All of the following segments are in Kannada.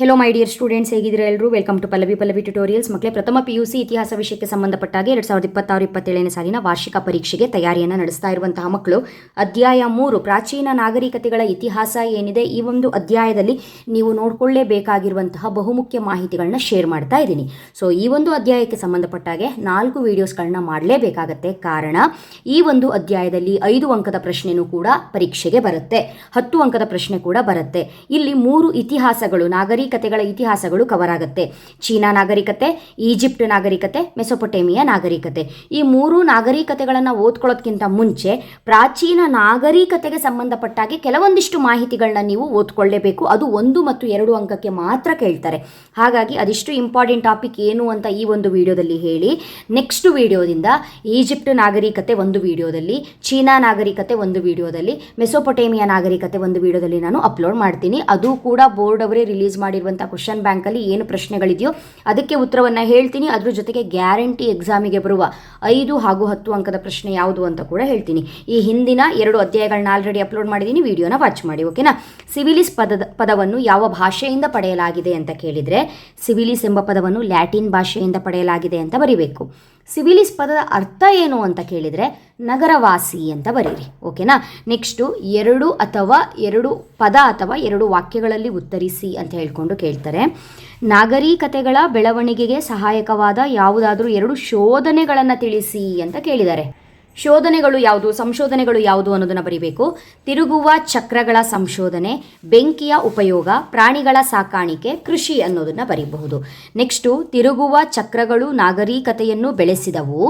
ಹೆಲೋ ಮೈ ಡಿಯರ್ ಸ್ಟೂಡೆಂಟ್ಸ್, ಹೇಗಿದ್ದೀರಾ ಎಲ್ಲರೂ? Welcome to Pallavi tutorials. ಮಕ್ಕಳೇ, ಪ್ರಥಮ PUC ಇತಿಹಾಸ ವಿಷಯಕ್ಕೆ ಸಂಬಂಧಪಟ್ಟಾಗೆ 2026-27ನೇ ಸಾಲಿನ ವಾರ್ಷಿಕ ಪರೀಕ್ಷೆಗೆ ತಯಾರಿಯನ್ನು ನಡೆಸ್ತಾ ಇರುವಂತಹ ಮಕ್ಕಳು ಅಧ್ಯಾಯ 3 ಪ್ರಾಚೀನ ನಾಗರಿಕತೆಗಳ ಇತಿಹಾಸ ಏನಿದೆ, ಈ ಒಂದು ಅಧ್ಯಾಯದಲ್ಲಿ ನೀವು ನೋಡ್ಕೊಳ್ಳೇಬೇಕಾಗಿರುವಂತಹ ಬಹುಮುಖ್ಯ ಮಾಹಿತಿಗಳನ್ನ ಶೇರ್ ಮಾಡ್ತಾ ಇದ್ದೀನಿ. ಸೊ ಈ ಒಂದು ಅಧ್ಯಾಯಕ್ಕೆ ಸಂಬಂಧಪಟ್ಟಾಗೆ 4 ವಿಡಿಯೋಸ್ಗಳನ್ನ ಮಾಡಲೇಬೇಕಾಗತ್ತೆ. ಕಾರಣ ಈ ಒಂದು ಅಧ್ಯಾಯದಲ್ಲಿ 5 ಅಂಕದ ಪ್ರಶ್ನೆನೂ ಕೂಡ ಪರೀಕ್ಷೆಗೆ ಬರುತ್ತೆ, 10 ಅಂಕದ ಪ್ರಶ್ನೆ ಕೂಡ ಬರುತ್ತೆ. ಇಲ್ಲಿ 3 ಇತಿಹಾಸಗಳು, ನಾಗರಿಕತೆಗಳ ಇತಿಹಾಸಗಳು ಕವರ್ ಆಗುತ್ತೆ. ಚೀನಾ ನಾಗರಿಕತೆ, ಈಜಿಪ್ಟ್ ನಾಗರಿಕತೆ, ಮೆಸೊಪೊಟೇಮಿಯಾ ನಾಗರಿಕತೆ. ಈ 3 ನಾಗರಿಕತೆಗಳನ್ನು ಓದ್ಕೊಳ್ಳೋದಕ್ಕಿಂತ ಮುಂಚೆ ಪ್ರಾಚೀನ ನಾಗರಿಕತೆಗೆ ಸಂಬಂಧಪಟ್ಟಾಗೆ ಕೆಲವೊಂದಿಷ್ಟು ಮಾಹಿತಿಗಳನ್ನ ನೀವು ಓದ್ಕೊಳ್ಳೇಬೇಕು. ಅದು 1 ಮತ್ತು 2 ಅಂಕಕ್ಕೆ ಮಾತ್ರ ಕೇಳ್ತಾರೆ. ಹಾಗಾಗಿ ಅದಿಷ್ಟು ಇಂಪಾರ್ಟೆಂಟ್ ಟಾಪಿಕ್ ಏನು ಅಂತ ಈ ಒಂದು ವಿಡಿಯೋದಲ್ಲಿ ಹೇಳಿ, ನೆಕ್ಸ್ಟ್ ವಿಡಿಯೋದಿಂದ ಈಜಿಪ್ಟ್ ನಾಗರಿಕತೆ ಒಂದು ವಿಡಿಯೋದಲ್ಲಿ, ಚೀನಾ ನಾಗರಿಕತೆ ಒಂದು ವಿಡಿಯೋದಲ್ಲಿ, ಮೆಸೊಪೊಟೇಮಿಯಾ ನಾಗರಿಕತೆ ಒಂದು ವಿಡಿಯೋದಲ್ಲಿ ನಾನು ಅಪ್ಲೋಡ್ ಮಾಡ್ತೀನಿ. ಅದು ಕೂಡ ಬೋರ್ಡ್ ಅವರೇ ರಿಲೀಸ್ ಮಾಡಿರುವಂಥ ಕ್ವಶನ್ ಬ್ಯಾಂಕಲ್ಲಿ ಏನು ಪ್ರಶ್ನೆಗಳಿದೆಯೋ ಅದಕ್ಕೆ ಉತ್ತರವನ್ನು ಹೇಳ್ತೀನಿ. ಅದ್ರ ಜೊತೆಗೆ ಗ್ಯಾರಂಟಿ ಎಕ್ಸಾಮಿಗೆ ಬರುವ 5 ಹಾಗೂ 10 ಅಂಕದ ಪ್ರಶ್ನೆ ಯಾವುದು ಅಂತ ಕೂಡ ಹೇಳ್ತೀನಿ. ಈ ಹಿಂದಿನ 2 ಅಧ್ಯಾಯಗಳನ್ನ ಆಲ್ರೆಡಿ ಅಪ್ಲೋಡ್ ಮಾಡಿದ್ದೀನಿ, ವಿಡಿಯೋನ ವಾಚ್ ಮಾಡಿ, ಓಕೆನಾ? ಸಿವಿಲಿಸ್ ಪದವನ್ನು ಯಾವ ಭಾಷೆಯಿಂದ ಪಡೆಯಲಾಗಿದೆ ಅಂತ ಕೇಳಿದರೆ, ಸಿವಿಲಿಸ್ ಎಂಬ ಪದವನ್ನು ಲ್ಯಾಟಿನ್ ಭಾಷೆಯಿಂದ ಪಡೆಯಲಾಗಿದೆ ಅಂತ ಬರೀಬೇಕು. ಸಿವಿಲಿಸ್ ಪದದ ಅರ್ಥ ಏನು ಅಂತ ಕೇಳಿದರೆ ನಗರವಾಸಿ ಅಂತ ಬರೀರಿ, ಓಕೆನಾ? ನೆಕ್ಸ್ಟು 2 ಪದ ಅಥವಾ 2 ವಾಕ್ಯಗಳಲ್ಲಿ ಉತ್ತರಿಸಿ ಅಂತ ಹೇಳ್ಕೊಂಡು ಕೇಳ್ತಾರೆ. ನಾಗರಿಕತೆಗಳ ಬೆಳವಣಿಗೆಗೆ ಸಹಾಯಕವಾದ ಯಾವುದಾದ್ರೂ 2 ಶೋಧನೆಗಳನ್ನು ತಿಳಿಸಿ ಅಂತ ಕೇಳಿದ್ದಾರೆ. ಶೋಧನೆಗಳು ಯಾವುದು, ಸಂಶೋಧನೆಗಳು ಯಾವುದು ಅನ್ನೋದನ್ನು ಬರೀಬೇಕು. ತಿರುಗುವ ಚಕ್ರಗಳ ಸಂಶೋಧನೆ, ಬೆಂಕಿಯ ಉಪಯೋಗ, ಪ್ರಾಣಿಗಳ ಸಾಕಾಣಿಕೆ, ಕೃಷಿ ಅನ್ನೋದನ್ನು ಬರೀಬಹುದು. ನೆಕ್ಸ್ಟು, ತಿರುಗುವ ಚಕ್ರಗಳು ನಾಗರಿಕತೆಯನ್ನು ಬೆಳೆಸಿದವು.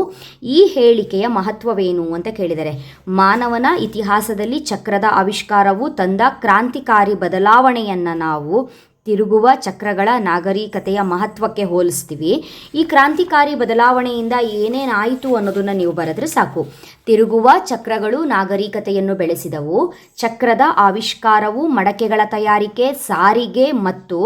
ಈ ಹೇಳಿಕೆಯ ಮಹತ್ವವೇನು ಅಂತ ಕೇಳಿದರೆ, ಮಾನವನ ಇತಿಹಾಸದಲ್ಲಿ ಚಕ್ರದ ಆವಿಷ್ಕಾರವು ತಂದ ಕ್ರಾಂತಿಕಾರಿ ಬದಲಾವಣೆಯನ್ನು ನಾವು ತಿರುಗುವ ಚಕ್ರಗಳ ನಾಗರಿಕತೆಯ ಮಹತ್ವಕ್ಕೆ ಹೋಲಿಸ್ತೀವಿ. ಈ ಕ್ರಾಂತಿಕಾರಿ ಬದಲಾವಣೆಯಿಂದ ಏನೇನಾಯಿತು ಅನ್ನೋದನ್ನು ನೀವು ಬರೆದ್ರೆ ಸಾಕು. ತಿರುಗುವ ಚಕ್ರಗಳು ನಾಗರಿಕತೆಯನ್ನು ಬೆಳೆಸಿದವು. ಚಕ್ರದ ಆವಿಷ್ಕಾರವು ಮಡಕೆಗಳ ತಯಾರಿಕೆ, ಸಾರಿಗೆ ಮತ್ತು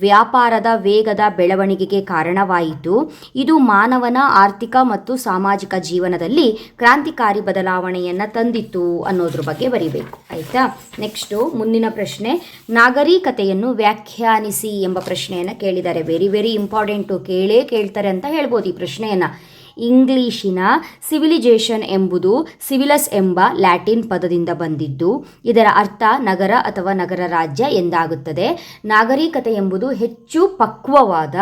ವ್ಯಾಪಾರದ ವೇಗದ ಬೆಳವಣಿಗೆಗೆ ಕಾರಣವಾಯಿತು. ಇದು ಮಾನವನ ಆರ್ಥಿಕ ಮತ್ತು ಸಾಮಾಜಿಕ ಜೀವನದಲ್ಲಿ ಕ್ರಾಂತಿಕಾರಿ ಬದಲಾವಣೆಯನ್ನು ತಂದಿತ್ತು ಅನ್ನೋದ್ರ ಬಗ್ಗೆ ಬರೀಬೇಕು, ಆಯಿತಾ? ನೆಕ್ಸ್ಟು ಮುಂದಿನ ಪ್ರಶ್ನೆ, ನಾಗರಿಕತೆಯನ್ನು ವ್ಯಾಖ್ಯಾನಿಸಿ ಎಂಬ ಪ್ರಶ್ನೆಯನ್ನು ಕೇಳಿದ್ದಾರೆ. ವೆರಿ ವೆರಿ ಇಂಪಾರ್ಟೆಂಟು, ಕೇಳ್ತಾರೆ ಅಂತ ಹೇಳ್ಬೋದು ಈ ಪ್ರಶ್ನೆಯನ್ನು. ಇಂಗ್ಲಿಶಿನ ಸಿವಿಲೈಜೇಷನ್ ಎಂಬುದು ಸಿವಿಲಸ್ ಎಂಬ ಲ್ಯಾಟಿನ್ ಪದದಿಂದ ಬಂದಿದ್ದು, ಇದರ ಅರ್ಥ ನಗರ ಅಥವಾ ನಗರ ರಾಜ್ಯ ಎಂದಾಗುತ್ತದೆ. ನಾಗರಿಕತೆ ಎಂಬುದು ಹೆಚ್ಚು ಪಕ್ವವಾದ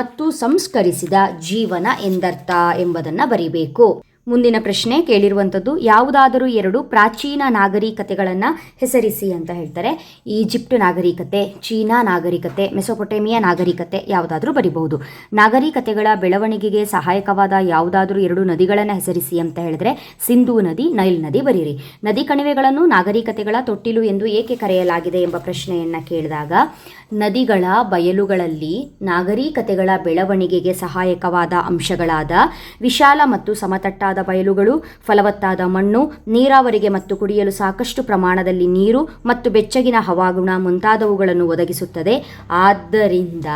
ಮತ್ತು ಸಂಸ್ಕರಿಸಿದ ಜೀವನ ಎಂದರ್ಥ ಎಂಬುದನ್ನು ಬರೀಬೇಕು. ಮುಂದಿನ ಪ್ರಶ್ನೆ ಕೇಳಿರುವಂಥದ್ದು, ಯಾವುದಾದರೂ 2 ಪ್ರಾಚೀನ ನಾಗರಿಕತೆಗಳನ್ನು ಹೆಸರಿಸಿ ಅಂತ ಹೇಳ್ತಾರೆ. ಈಜಿಪ್ಟ್ ನಾಗರಿಕತೆ, ಚೀನಾ ನಾಗರಿಕತೆ, ಮೆಸೊಪೊಟೇಮಿಯಾ ನಾಗರಿಕತೆ ಯಾವುದಾದ್ರೂ ಬರಿಬಹುದು. ನಾಗರಿಕತೆಗಳ ಬೆಳವಣಿಗೆಗೆ ಸಹಾಯಕವಾದ ಯಾವುದಾದ್ರೂ 2 ನದಿಗಳನ್ನು ಹೆಸರಿಸಿ ಅಂತ ಹೇಳಿದ್ರೆ ಸಿಂಧೂ ನದಿ, ನೈಲ್ ನದಿ ಬರೀರಿ. ನದಿ ಕಣಿವೆಗಳನ್ನು ನಾಗರಿಕತೆಗಳ ತೊಟ್ಟಿಲು ಎಂದು ಏಕೆ ಕರೆಯಲಾಗಿದೆ ಎಂಬ ಪ್ರಶ್ನೆಯನ್ನು ಕೇಳಿದಾಗ, ನದಿಗಳ ಬಯಲುಗಳಲ್ಲಿ ನಾಗರಿಕತೆಗಳ ಬೆಳವಣಿಗೆಗೆ ಸಹಾಯಕವಾದ ಅಂಶಗಳಾದ ವಿಶಾಲ ಮತ್ತು ಸಮತಟ್ಟಾದ ಬಯಲುಗಳು, ಫಲವತ್ತಾದ ಮಣ್ಣು, ನೀರಾವರಿಗೆ ಮತ್ತು ಕುಡಿಯಲು ಸಾಕಷ್ಟು ಪ್ರಮಾಣದಲ್ಲಿ ನೀರು ಮತ್ತು ಬೆಚ್ಚಗಿನ ಹವಾಗುಣ ಮುಂತಾದವುಗಳನ್ನು ಒದಗಿಸುತ್ತದೆ. ಆದ್ದರಿಂದ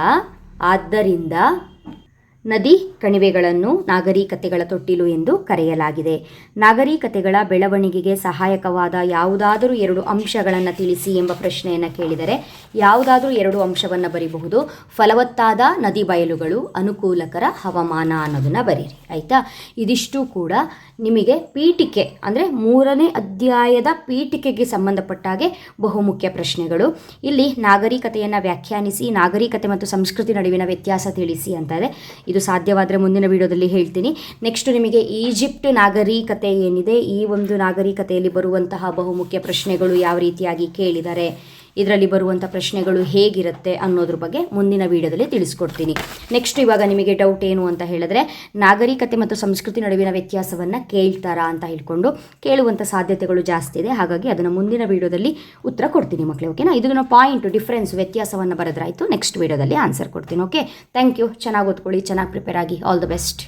ನದಿ ಕಣಿವೆಗಳನ್ನು ನಾಗರಿಕತೆಗಳ ತೊಟ್ಟಿಲು ಎಂದು ಕರೆಯಲಾಗಿದೆ. ನಾಗರಿಕತೆಗಳ ಬೆಳವಣಿಗೆಗೆ ಸಹಾಯಕವಾದ ಯಾವುದಾದರೂ 2 ಅಂಶಗಳನ್ನು ತಿಳಿಸಿ ಎಂಬ ಪ್ರಶ್ನೆಯನ್ನು ಕೇಳಿದರೆ, ಯಾವುದಾದ್ರೂ 2 ಅಂಶವನ್ನು ಬರೀಬಹುದು. ಫಲವತ್ತಾದ ನದಿ ಬಯಲುಗಳು, ಅನುಕೂಲಕರ ಹವಾಮಾನ ಅನ್ನೋದನ್ನು ಬರೀರಿ, ಆಯಿತಾ? ಇದಿಷ್ಟು ಕೂಡ ನಿಮಗೆ ಪೀಠಿಕೆ ಅಂದರೆ 3ನೇ ಅಧ್ಯಾಯದ ಪೀಠಿಕೆಗೆ ಸಂಬಂಧಪಟ್ಟಾಗೆ ಬಹುಮುಖ್ಯ ಪ್ರಶ್ನೆಗಳು. ಇಲ್ಲಿ ನಾಗರಿಕತೆಯನ್ನು ವ್ಯಾಖ್ಯಾನಿಸಿ, ನಾಗರಿಕತೆ ಮತ್ತು ಸಂಸ್ಕೃತಿ ನಡುವಿನ ವ್ಯತ್ಯಾಸ ತಿಳಿಸಿ ಅಂತಾರೆ. ಇದು ಸಾಧ್ಯವಾದರೆ ಮುಂದಿನ ವಿಡಿಯೋದಲ್ಲಿ ಹೇಳ್ತೀನಿ. ನೆಕ್ಸ್ಟ್ ನಿಮಗೆ ಈಜಿಪ್ಟ್ ನಾಗರಿಕತೆ ಏನಿದೆ, ಈ ಒಂದು ನಾಗರಿಕತೆಯಲ್ಲಿ ಬರುವಂತಹ ಬಹುಮುಖ್ಯ ಪ್ರಶ್ನೆಗಳು ಯಾವ ರೀತಿಯಾಗಿ ಕೇಳಿದ್ದಾರೆ, ಇದರಲ್ಲಿ ಬರುವಂಥ ಪ್ರಶ್ನೆಗಳು ಹೇಗಿರುತ್ತೆ ಅನ್ನೋದ್ರ ಬಗ್ಗೆ ಮುಂದಿನ ವಿಡಿಯೋದಲ್ಲಿ ತಿಳಿಸ್ಕೊಡ್ತೀನಿ. ನೆಕ್ಸ್ಟ್ ಇವಾಗ ನಿಮಗೆ ಡೌಟ್ ಏನು ಅಂತ ಹೇಳಿದ್ರೆ, ನಾಗರಿಕತೆ ಮತ್ತು ಸಂಸ್ಕೃತಿ ನಡುವಿನ ವ್ಯತ್ಯಾಸವನ್ನು ಕೇಳ್ತಾರಾ ಅಂತ ಹೇಳ್ಕೊಂಡು ಕೇಳುವಂಥ ಸಾಧ್ಯತೆಗಳು ಜಾಸ್ತಿ ಇದೆ. ಹಾಗಾಗಿ ಅದನ್ನು ಮುಂದಿನ ವಿಡಿಯೋದಲ್ಲಿ ಉತ್ತರ ಕೊಡ್ತೀನಿ ಮಕ್ಕಳೇ, ಓಕೆನಾ? ಇದನ್ನು ಪಾಯಿಂಟ್ ಡಿಫ್ರೆನ್ಸ್ ವ್ಯತ್ಯಾಸವನ್ನು ಬರೆದ್ರಾಯಿತು. ನೆಕ್ಸ್ಟ್ ವಿಡಿಯೋದಲ್ಲಿ ಆನ್ಸರ್ ಕೊಡ್ತೀನಿ, ಓಕೆ? Thank you. ಚೆನ್ನಾಗಿ ಓದ್ಕೊಳ್ಳಿ, ಚೆನ್ನಾಗಿ ಪ್ರಿಪೇರ್ ಆಗಿ. All the best.